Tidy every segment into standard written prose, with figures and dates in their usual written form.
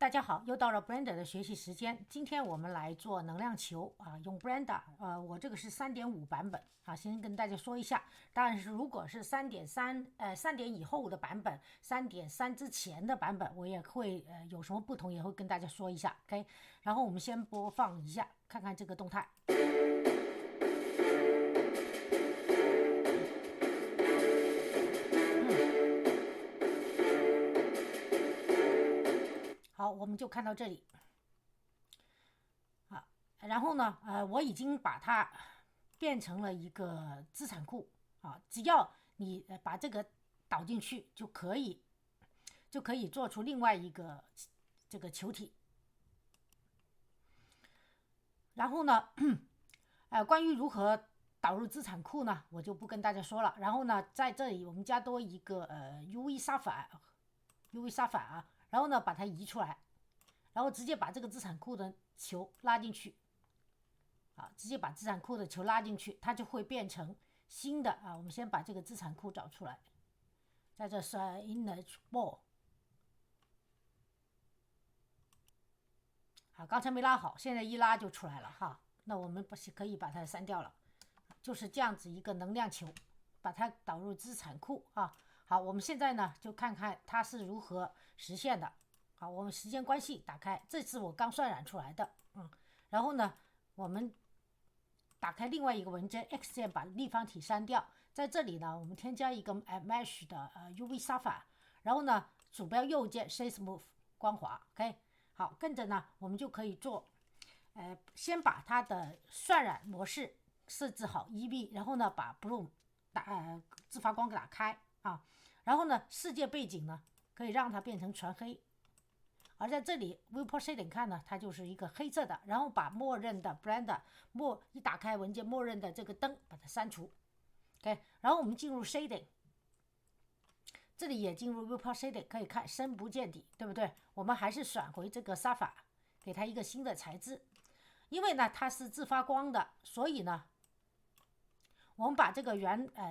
大家好，又到了 Blender 的学习时间。今天我们来做能量球啊，用 Blender。我这个是3.5版本啊，先跟大家说一下。当然是如果是3.以后的版本，3.3之前的版本，我也会有什么不同，也会跟大家说一下。OK，然后我们先播放一下，看看这个动态。好，我们就看到这里。然后呢，我已经把它变成了一个资产库啊，只要你把这个导进去，就可以做出另外一个这个球体。然后呢，关于如何导入资产库呢，我就不跟大家说了。然后呢，在这里我们加多一个UV 沙反啊，然后呢把它移出来，然后直接把这个资产库的球拉进去。直接把资产库的球拉进去，它就会变成新的啊。我们先把这个资产库找出来，在这是 image ball。刚才没拉好，现在一拉就出来了哈。那我们可以把它删掉了，就是这样子一个能量球，把它导入资产库啊。好，我们现在呢就看看它是如何实现的。好，我们时间关系打开，这是我刚渲染出来的，然后呢，我们打开另外一个文件 X 键，把立方体删掉。在这里呢，我们添加一个 Mesh 的UV 沙反，然后呢，鼠标右键 Shape Smooth 光滑 ，OK。好，跟着呢，我们就可以做，先把它的渲染模式设置好 EV， 然后呢，把 Bloom 自发光给打开啊，然后呢，世界背景呢，可以让它变成全黑。而在这里 Viewport Shading 看呢，它就是一个黑色的，然后把默认的 Blender 一打开文件，默认的这个灯把它删除。OK， 然后我们进入 Shading， 这里也进入 Viewport Shading， 可以看深不见底，对不对？我们还是选回这个沙发，给它一个新的材质。因为呢它是自发光的，所以呢，我们把这个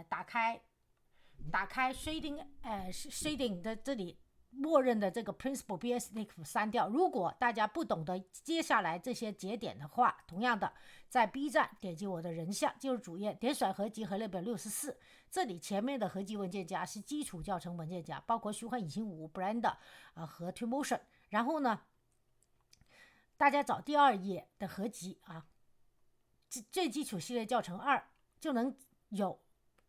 打开 Shading 的这里。默认的这个 Principal BSNIF 删掉。如果大家不懂得接下来这些节点的话，同样的，在 B 站点击我的人像，进入主页，点选合集和列表64，这里前面的合集文件夹是基础教程文件夹，包括虚幻引擎5、Blender 和 Twinmotion。然后呢，大家找第2页的合集啊，最基础系列教程2就能有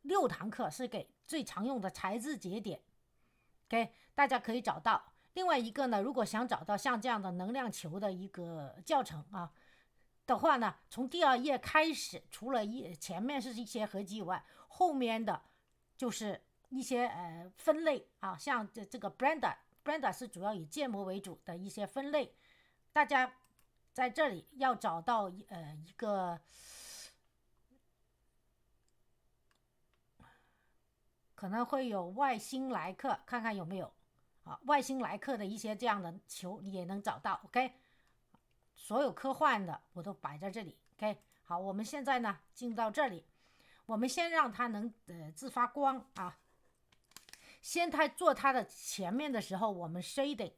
6堂课是给最常用的材质节点。OK， 大家可以找到。另外一个呢，如果想找到像这样的能量球的一个教程的话呢，从第2页开始，除了前面是一些合集以外，后面的就是一些分类啊，像这个 Blender 是主要以建模为主的一些分类。大家在这里要找到一个可能会有外星来客，看看有没有外星来客的一些这样的球，你也能找到。OK， 所有科幻的我都摆在这里。OK， 好，我们现在呢进到这里，我们先让它能自发光啊。先做它的前面的时候，我们 shading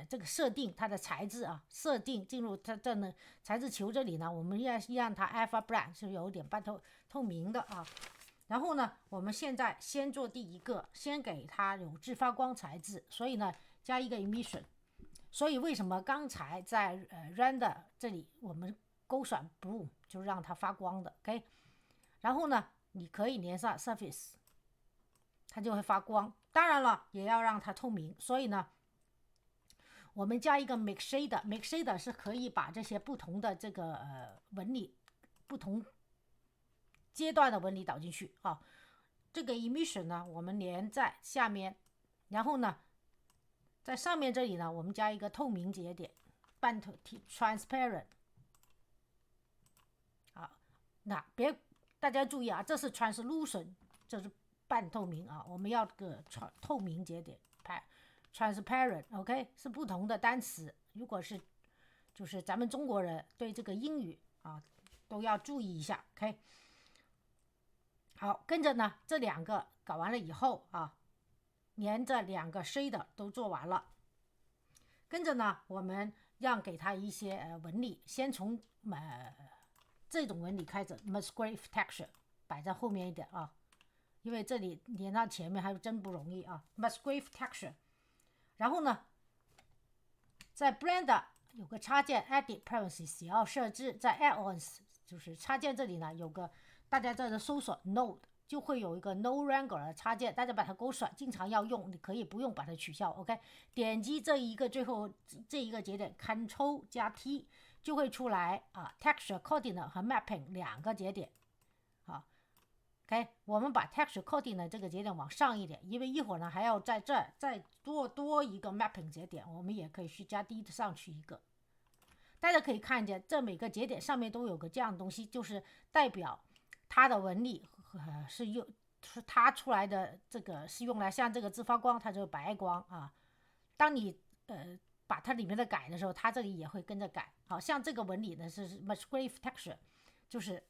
这个设定它的材质啊，设定进入它这呢材质球这里呢，我们要让它 alpha black 是有点半透明的啊。然后呢，我们现在先做第一个，先给它有自发光材质，所以呢加一个 emission。所以为什么刚才在render 这里我们勾选 blue 就让它发光的 ，OK？ 然后呢，你可以连上 surface， 它就会发光。当然了，也要让它透明，所以呢，我们加一个 make shader，make shader 是可以把这些不同的这个纹理不同阶段的纹理导进去啊。这个 emission 呢，我们连在下面，然后呢，在上面这里呢，我们加一个透明节点，半透 transparent。那大家注意啊，这是 translucent， 这是半透明啊，我们要个透明节点 transparent，OK， 是不同的单词。如果是就是咱们中国人对这个英语都要注意一下 ，OK。好，跟着呢，这2个搞完了以后连着2个 shader 都做完了，跟着呢，我们让给它一些纹理，先从这种纹理开始 Musgrave texture 摆在后面一点啊，因为这里连到前面还真不容易啊 Musgrave texture。然后呢，在 Blender 有个插件 Edit Preferences 也要设置，在 Add-ons 就是插件这里呢有个，大家在这搜索 Node 就会有一个 No Wrangler 的插件，大家把它勾出来，经常要用，你可以不用把它取消 OK。 点击这一个最后这一个节点 Ctrl 加 T 就会出来啊 Texture Coordinate 和 Mapping 两个节点。好 OK， 我们把 Texture Coordinate 这个节点往上一点，因为一会儿呢还要在这儿再多一个 Mapping 节点，我们也可以去加 D 上去一个。大家可以看见这每个节点上面都有个这样的东西，就是代表它的纹理是它出来的，这个是用来像这个自发光，它就是白光啊。当你把它里面的改的时候，它这里也会跟着改。好像这个纹理呢是 Musgrave texture， 就是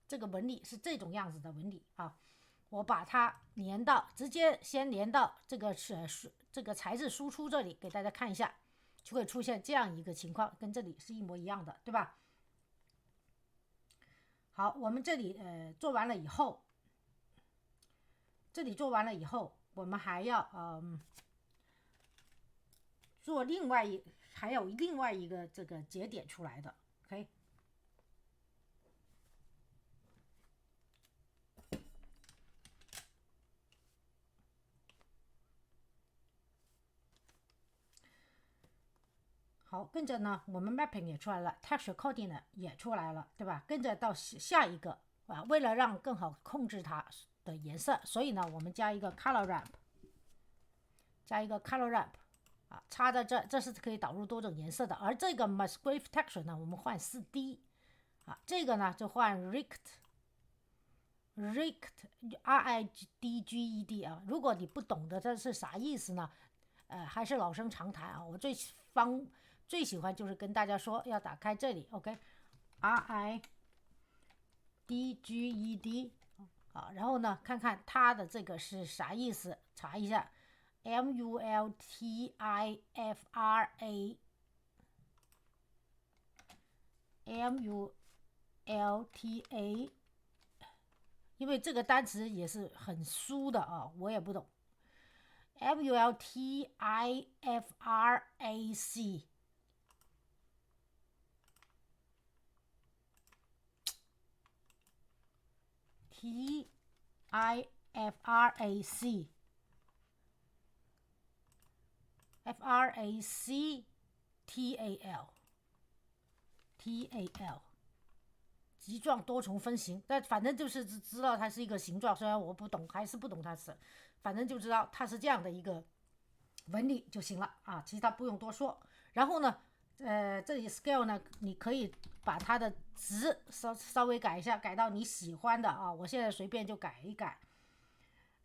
这个纹理是这种样子的纹理啊。我把它直接先连到这个材质输出这里，给大家看一下，就会出现这样一个情况，跟这里是一模一样的，对吧？好，我们这里做完了以后，我们还要做还有另外一个这个节点出来的 ，OK。好，跟着呢，我们 mapping 也出来了 ，texture coordinate 也出来了，对吧？跟着到下一个啊，为了让更好控制它的颜色，所以呢，我们加一个 color ramp， 啊，插在这是可以导入多种颜色的。而这个 Musgrave texture 呢，我们换 4D， 啊，这个呢就换 RIGGED 啊。如果你不懂得这是啥意思呢，还是老生常谈啊。我最喜欢就是跟大家说，要打开这里 ，OK，RIGGED 啊，然后呢，看看它的这个是啥意思，查一下 MULTIFRA， 因为这个单词也是很酥的啊，我也不懂。MULTIFRAC TIFRAC极状多重分形，但反正就是知道它是一个形状，虽然我不懂，还是不懂它是，反正就知道它是这样的一个纹理就行了啊，其他不用多说。然后呢，这里 scale 呢，你可以把它的值稍微改一下，改到你喜欢的啊。我现在随便就改一改，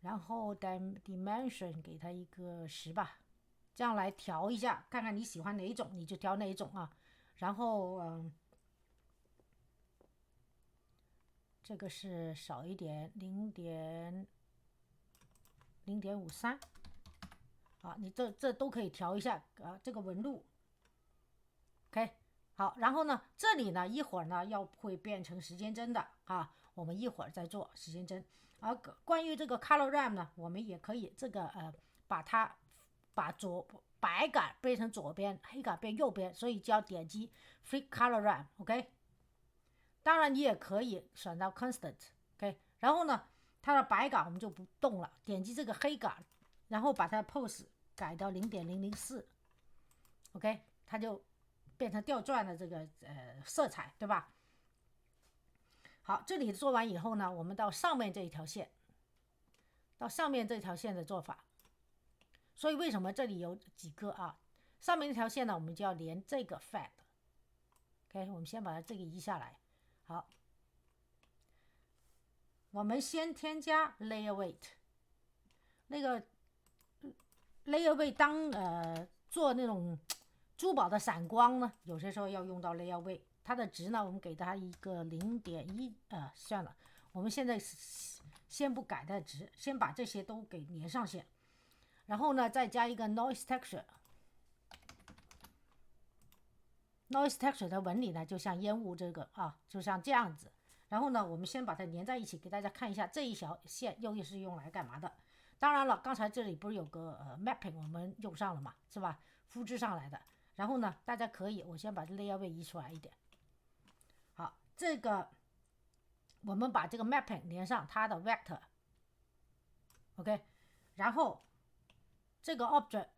然后 dimension 给它一个10吧，这样来调一下，看看你喜欢哪一种，你就调哪一种啊。然后这个是少一点0.53啊，你这都可以调一下啊，这个纹路 OK。 好，然后呢这里呢一会儿呢会变成时间针的啊，我们一会儿再做时间针。而关于这个 color ramp 呢，我们也可以这个把白杆变成左边，黑杆变右边，所以就要点击 Flip Color Ramp OK。当然你也可以选到 constant OK。 然后呢它的白杆我们就不动了，点击这个黑杆，然后把它 pose 改到 0.004 OK， 它就变成吊钻的这个色彩，对吧？好，这里做完以后呢，我们到上面这一条线的做法。所以为什么这里有几个啊？上面那条线呢，我们就要连这个 fad OK， 我们先把它这个移下来。好，我们先添加 layer weight， 那个 layer weight 当做那种珠宝的闪光呢，有些时候要用到 layer weight。 它的值呢，我们给它一个 0.1 算了，我们现在先不改它的值，先把这些都给连上线。然后呢再加一个 noise texture noise texture 的纹理呢，就像烟雾这个啊，就像这样子。然后呢，我们先把它连在一起，给大家看一下这一条线又是用来干嘛的。当然了，刚才这里不是有个mapping 我们用上了嘛，是吧？复制上来的。然后呢，大家可以，我先把 layer 位移出来一点。好，这个我们把这个 mapping 连上它的 vector，OK，然后这个 object，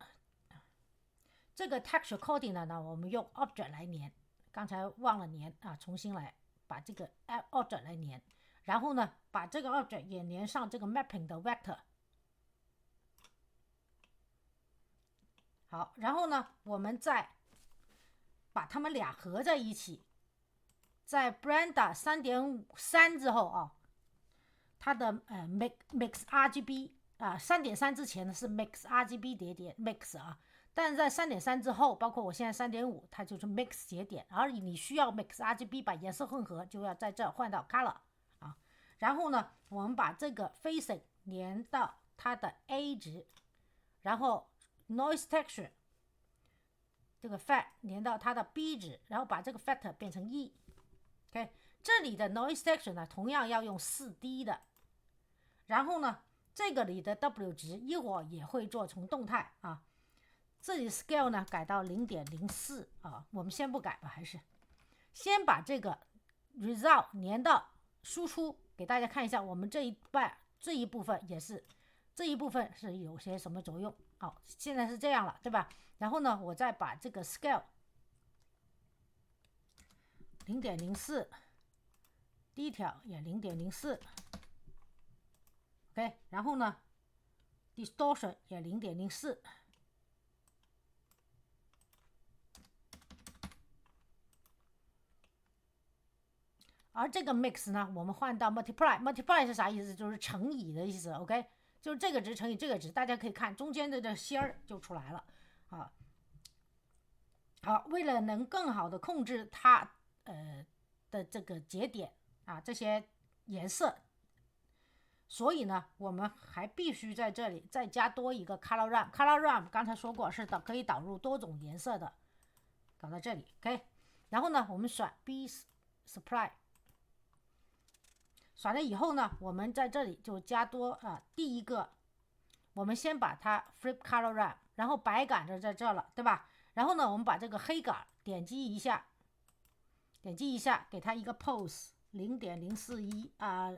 这个 texture coordinate 呢，我们用 object 来连，刚才忘了连啊，重新来把这个 object 来连，然后呢，把这个 object 也连上这个 mapping 的 vector。好，然后呢，我们再把它们俩合在一起，在 Blender 3.3之后啊，它的mix RGB 啊，3.3之前呢是 mix RGB 叠点 mix 啊，但是在3.3之后，包括我现在3.5，它就是 mix 节点，而你需要 mix RGB 把颜色混合，就要在这换到 color 啊。然后呢，我们把这个 facing 连到它的 A 值，然后 noise texture 这个 fact 连到它的 B 值，然后把这个 factor 变成 E。OK， 这里的 noise texture 呢，同样要用4D 的。然后呢，这个里的 W 值一会儿也会做成动态啊。这里 scale 呢改到 0.04 啊，我们先不改吧，还是先把这个 result 连到输出，给大家看一下我们这一部分也是这一部分是有些什么作用。好，现在是这样了，对吧？然后呢，我再把这个 scale 0.04， detail 也0.04。OK， 然后呢 distortion 也0.04，而这个 mix 呢，我们换到 multiply 是啥意思？就是乘以的意思。OK， 就是这个值乘以这个值，大家可以看中间的这线儿就出来了啊。好，为了能更好的控制它的这个节点啊，这些颜色。所以呢，我们还必须在这里再加多一个 color ramp。color ramp 刚才说过是可以导入多种颜色的，搞到这里 ，OK。然后呢，我们选 B supply， 选了以后呢，我们在这里就加多第一个，我们先把它 flip color ramp， 然后白杆就在这了，对吧？然后呢，我们把这个黑杆点击一下，给它一个 pose 0.041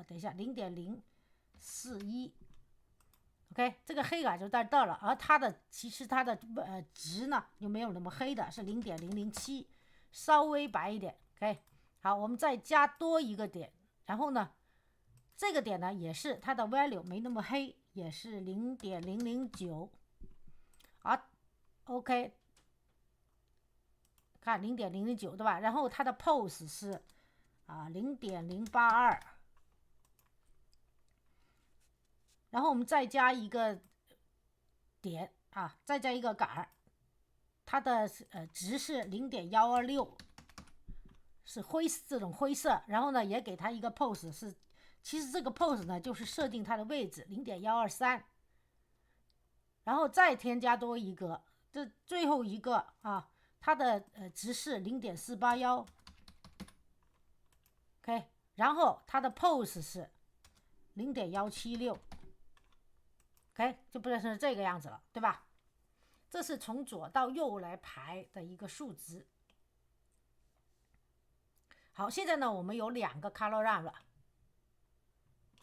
等一下 0.041。 OK， 这个黑杆就在这了，而其实它的值呢就没有那么黑的，是0.007，稍微白一点。 OK， 好，我们再加多一个点，然后呢这个点呢也是它的 value 没那么黑，也是0.009。好 OK， 看0.009，对吧？然后它的 pose 是0.082，然后我们再加一个点再加一个杆，它的值是0.126，是这种灰色。然后呢，也给它一个 pose 是，其实这个 pose 呢就是设定它的位置0.123，然后再添加多一个，这最后一个它的值是0.481。OK， 然后它的 pose 是0.176。OK， 就不是这个样子了，对吧？这是从左到右来排的一个数值。好，现在呢，我们有2个 color ramp 了，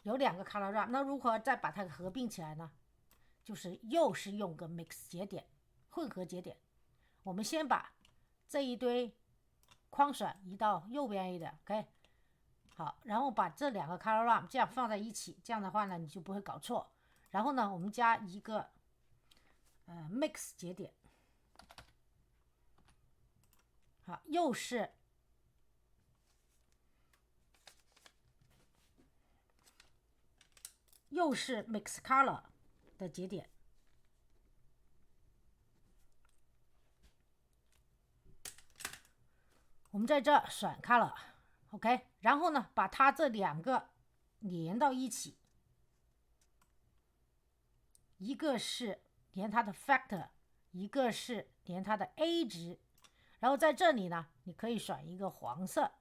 那如何再把它合并起来呢？就是又是用个 mix 节点，混合节点。我们先把这一堆框选移到右边一点 ，OK。好，然后把这2个 color ramp 这样放在一起，这样的话呢，你就不会搞错。然后呢，我们加一个mix 节点，好，又是mix color 的节点。我们在这选 color， OK， 然后呢，把它这2个连到一起。一个是连它的 factor， 一个是连它的 A 值，然后在这里呢，你可以选一个黄色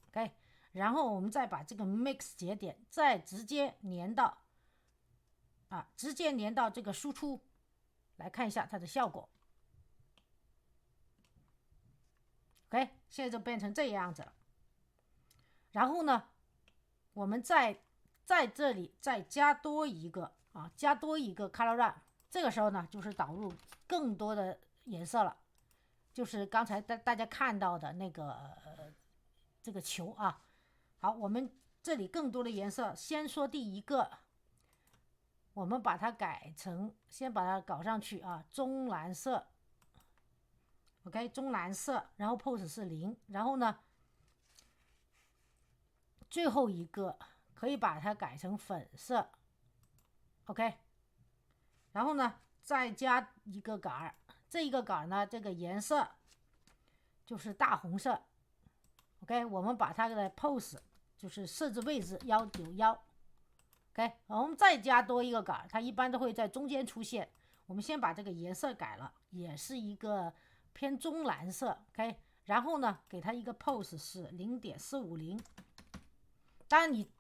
，OK， 然后我们再把这个 mix 节点再直接连到这个输出，来看一下它的效果。OK， 现在就变成这样子了。然后呢，我们在这里再加多一个color ramp， 这个时候呢，就是导入更多的颜色了，就是刚才大家看到的那个这个球啊。好，我们这里更多的颜色，先说第一个，我们把它改成，先把它搞上去啊，中蓝色。OK， 中蓝色，然后 pose 是0，然后呢，最后一个可以把它改成粉色 ，OK， 然后呢再加一个杆，这一个杆呢，这个颜色就是大红色 ，OK， 我们把它的 pose 就是设置位置191，OK， 我们再加多一个杆，它一般都会在中间出现。我们先把这个颜色改了，也是一个偏中蓝色 ，OK， 然后呢，给它一个 pose 是 0.450。当然你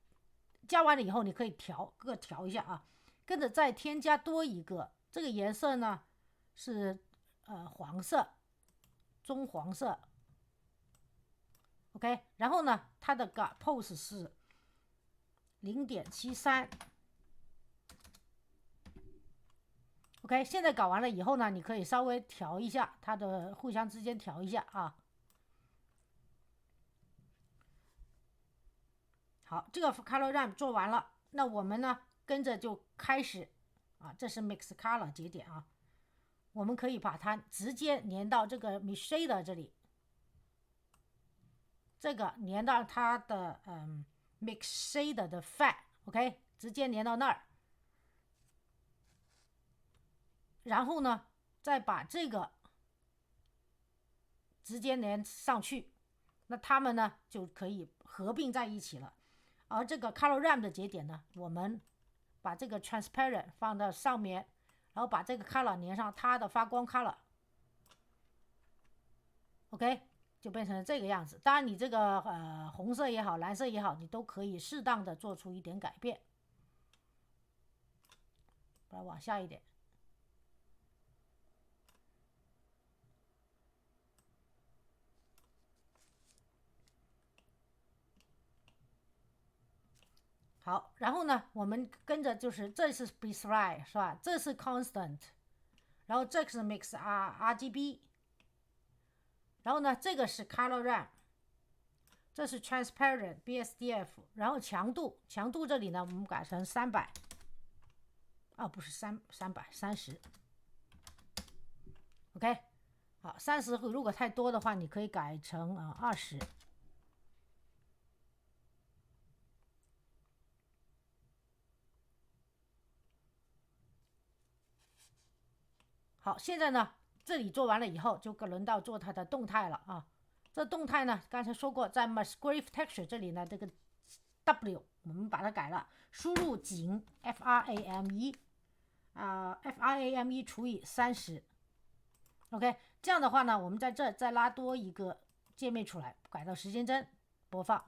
加完了以后，你可以各调一下啊。跟着再添加多一个，这个颜色呢是黄色，中黄色 ，OK， 然后呢，它的pose 是 0.73。OK， 现在搞完了以后呢，你可以稍微调一下它的互相之间调一下啊。好，这个 color ramp 做完了，那我们呢跟着就开始啊，这是 mix color 节点啊，我们可以把它直接连到这个 mix shader 这里，这个连到它的mix shader 的 fat，OK， 直接连到那儿。然后呢，再把这个直接连上去，那它们呢就可以合并在一起了。而这个 color ramp 的节点呢，我们把这个 transparent 放到上面，然后把这个 color 连上它的发光 color，OK， 就变成这个样子。当然，你这个红色也好，蓝色也好，你都可以适当的做出一点改变。把它往下一点。好，然后呢，我们跟着就是这是 Beslide 是吧？这是 Constant， 然后这个是 Mix RGB， 然后呢，这个是 Color Ramp， 这是 Transparent BSDF， 然后强度这里呢，我们改成300，不是330 ，OK， 好，30如果太多的话，你可以改成20。好，现在呢，这里做完了以后，就轮到做它的动态了啊。这动态呢，刚才说过，在 Musgrave Texture 这里呢，这个 W 我们把它改了，输入井 frame，frame 除以30，OK， 这样的话呢，我们在这再拉多一个界面出来，改到时间针播放，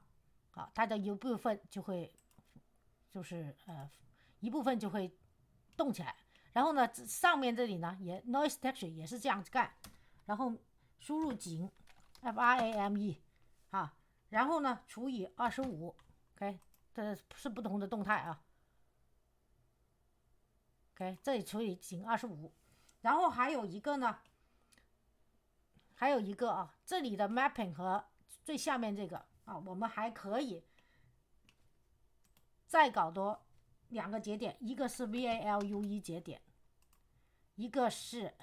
好，它的一部分就会一部分就会动起来。然后呢，上面这里呢也 noise texture 也是这样子干，然后输入井 frame 然后呢除以25，OK， 这是不同的动态啊。OK， 这里除以井25，然后还有一个呢，这里的 mapping 和最下面这个我们还可以再搞多2个节点，一个是 VALUE 节点，一个是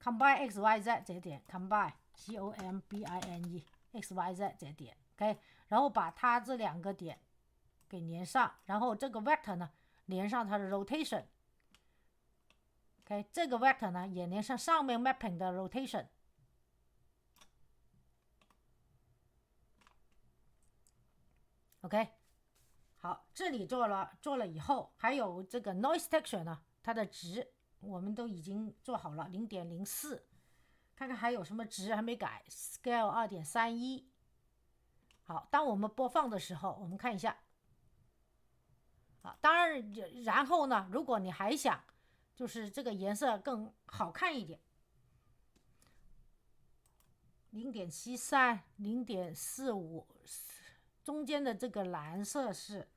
Combine XYZ 节点 ，Combine COMBINE XYZ 节点 ，OK， 然后把它这2个点给连上，然后这个 vector 呢连上它的 rotation，OK， 这个 vector 呢也连上上面 mapping 的 rotation，OK， 好，这里做了以后，还有这个 noise texture 呢，它的值我们都已经做好了 0.04，看看还有什么值还没改。Scale 2.31。好，当我们播放的时候，我们看一下。啊，当然，然后呢，如果你还想就是这个颜色更好看一点，0.73、0.45，中间的这个蓝色是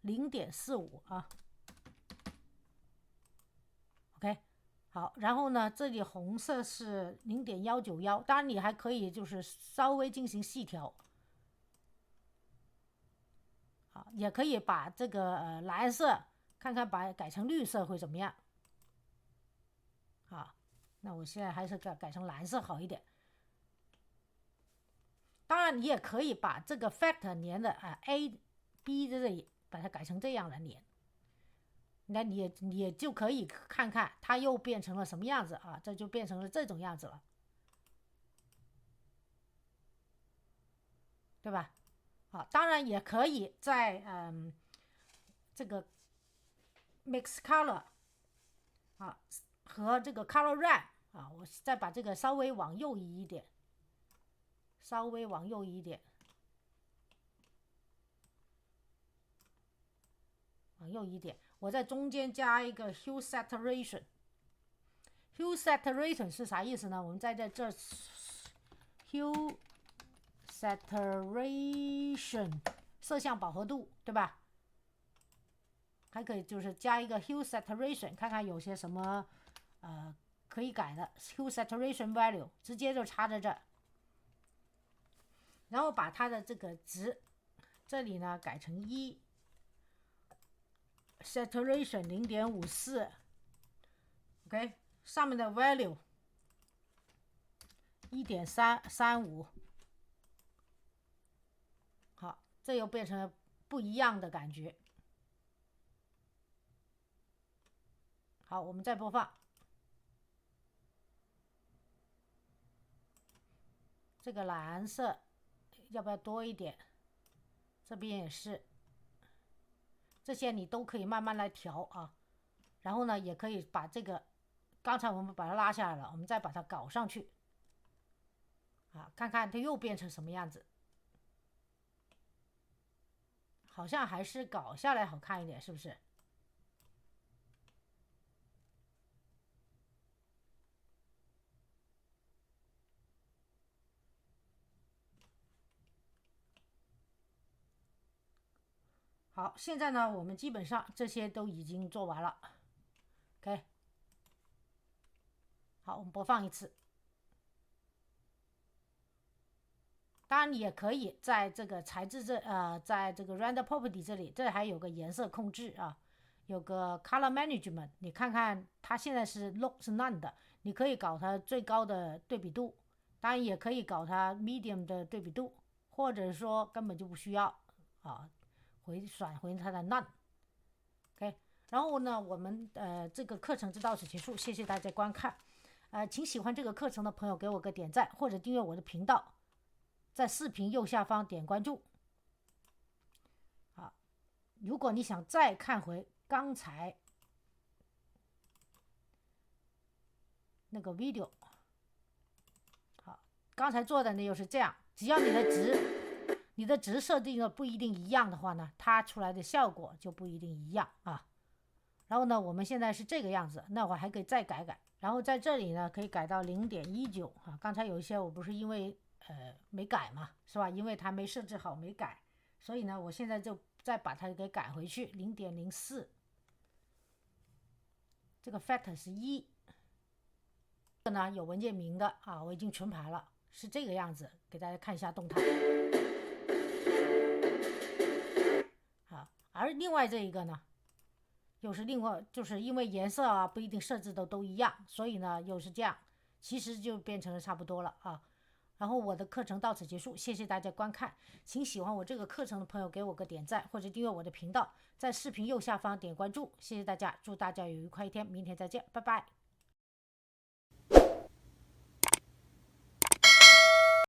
0.45啊。OK， 好，然后呢，这里红色是0.191，当然你还可以就是稍微进行细调。啊，也可以把这个蓝色看看把改成绿色会怎么样。啊，那我现在还是改成蓝色好一点。当然，你也可以把这个 factor 连的A、B 这里把它改成这样来连，那你也就可以看看它又变成了什么样子啊？这就变成了这种样子了，对吧？啊，当然也可以在这个 mix color 啊和这个 color ramp 啊，我再把这个稍微往右移一点，稍微往右移一点，往右移一点，我在中间加一个 hue saturation。hue saturation 是啥意思呢？我们在这 hue saturation 色相饱和度，对吧？还可以就是加一个 hue saturation， 看看有些什么可以改的 hue saturation value， 直接就插在这，然后把它的这个值这里呢改成1， saturation 0.54， OK， 上面的 value 1.35， 好，这又变成了不一样的感觉。好，我们再播放。这个蓝色要不要多一点？这边也是，这些你都可以慢慢来调啊。然后呢，也可以把这个，刚才我们把它拉下来了，我们再把它搞上去啊，看看它又变成什么样子。好像还是搞下来好看一点，是不是？好，现在呢，我们基本上这些都已经做完了。OK， 好，我们播放一次。当然，你也可以在这个材质在这个 render property 这里，这还有个颜色控制啊，有个 color management， 你看看它现在是 look 是 none 的，你可以搞它最高的对比度，当然也可以搞它 medium 的对比度，或者说根本就不需要啊，转回它的 none。OK， 然后呢，我们这个课程就到此结束，谢谢大家观看。请喜欢这个课程的朋友给我个点赞，或者订阅我的频道。在视频右下方点关注。好，如果你想再看回刚才那个 video， 好，刚才做的呢又是这样，只要你的值设定的不一定一样的话呢，它出来的效果就不一定一样啊。然后呢，我们现在是这个样子，那我还可以再改改，然后在这里呢可以改到0.19啊。刚才有一些我不是因为没改嘛，是吧？因为它没设置好没改，所以呢我现在就再把它给改回去 0.04。 这个 factor 是1，这个呢有文件名的啊，我已经存盘了，是这个样子，给大家看一下动态。好，而另外这一个呢又是另外，就是因为颜色啊不一定设置的都一样，所以呢又是这样，其实就变成了差不多了啊。然后我的课程到此结束，谢谢大家观看，请喜欢我这个课程的朋友给我个点赞，或者订阅我的频道，在视频右下方点关注，谢谢大家，祝大家有愉快一天，明天再见，拜拜。